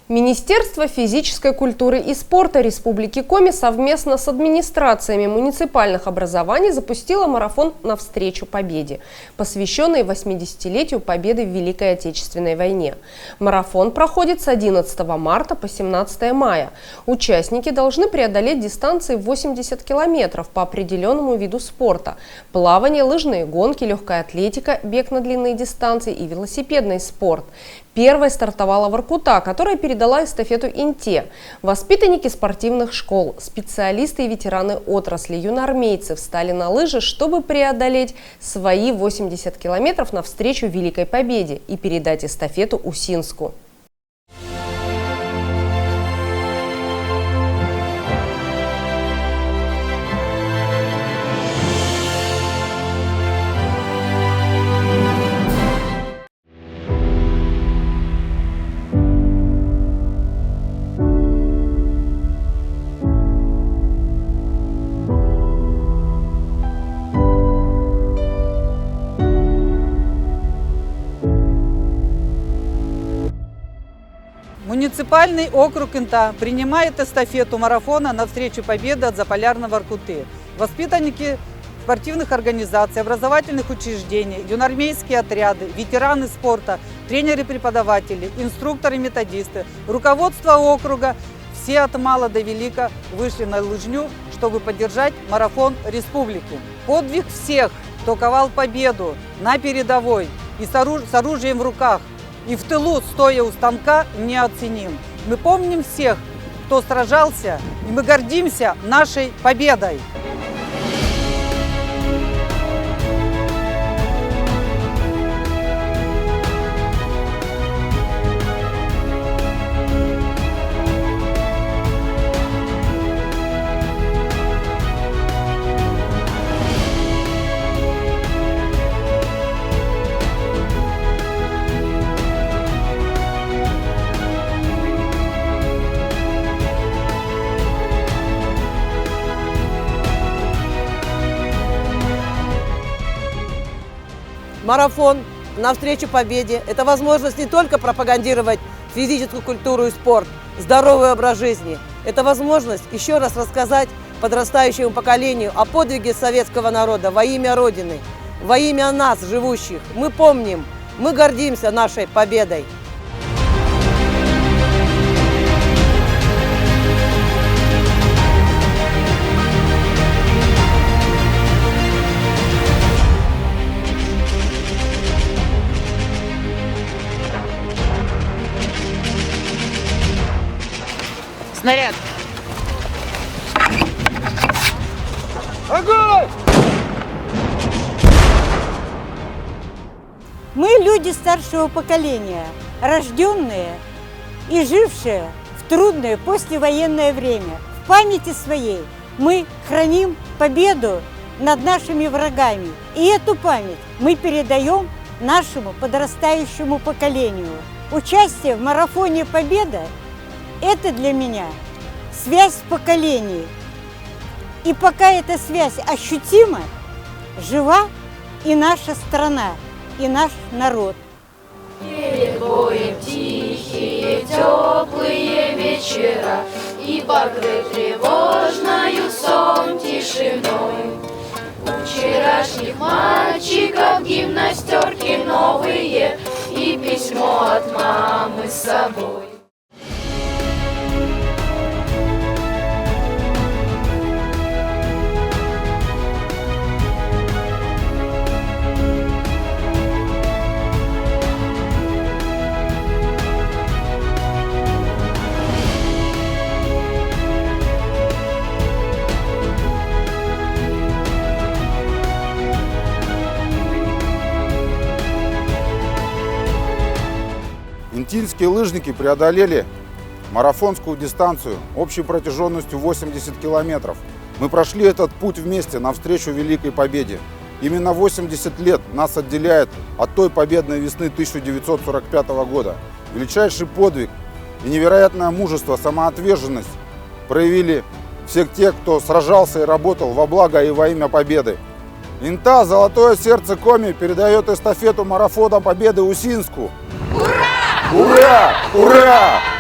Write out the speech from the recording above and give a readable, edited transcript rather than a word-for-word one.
Министерство физической культуры и спорта Республики Коми совместно с администрациями муниципальных образований запустило марафон «Навстречу Победе», посвященный 80-летию Победы в Великой Отечественной войне. Марафон проходит с 11 марта по 17 мая. Участники должны преодолеть дистанции 80 километров по определенному виду спорта – плавание, лыжные гонки, легкая атлетика, бег на длинные дистанции и велосипедный спорт. Первой стартовала Воркута, которая передала эстафету Инте. Воспитанники спортивных школ, специалисты и ветераны отрасли, юноармейцы встали на лыжи, чтобы преодолеть свои 80 километров навстречу Великой Победе и передать эстафету Усинску. Муниципальный округ Инта принимает эстафету марафона «Навстречу Победы» от Заполярной Воркуты. Воспитанники спортивных организаций, образовательных учреждений, юноармейские отряды, ветераны спорта, тренеры-преподаватели, инструкторы-методисты, руководство округа – все от мала до велика вышли на лыжню, чтобы поддержать марафон республики. Подвиг всех, кто ковал победу на передовой и с оружием в руках, и в тылу, стоя у станка, неоценим. Мы помним всех, кто сражался, и мы гордимся нашей победой. Марафон «Навстречу Победе» – это возможность не только пропагандировать физическую культуру и спорт, здоровый образ жизни. Это возможность еще раз рассказать подрастающему поколению о подвиге советского народа во имя Родины, во имя нас, живущих. Мы помним, мы гордимся нашей победой. Снаряд! Огонь! Мы люди старшего поколения, рожденные и жившие в трудное послевоенное время. В памяти своей мы храним победу над нашими врагами. И эту память мы передаем нашему подрастающему поколению. Участие в марафоне «Победа» – это для меня связь поколений. И пока эта связь ощутима, жива и наша страна, и наш народ. Перед боем тихие, теплые вечера, и покрыт тревожною сон тишиной. У вчерашних мальчиков гимнастерки новые и письмо от мамы с собой. Интинские лыжники преодолели марафонскую дистанцию общей протяженностью 80 километров. Мы прошли этот путь вместе навстречу Великой Победе. Именно 80 лет нас отделяет от той победной весны 1945 года. Величайший подвиг и невероятное мужество, самоотверженность проявили все те, кто сражался и работал во благо и во имя победы. Инта «Золотое сердце Коми» передает эстафету марафона Победы Усинску. Ура! Ура! Ура!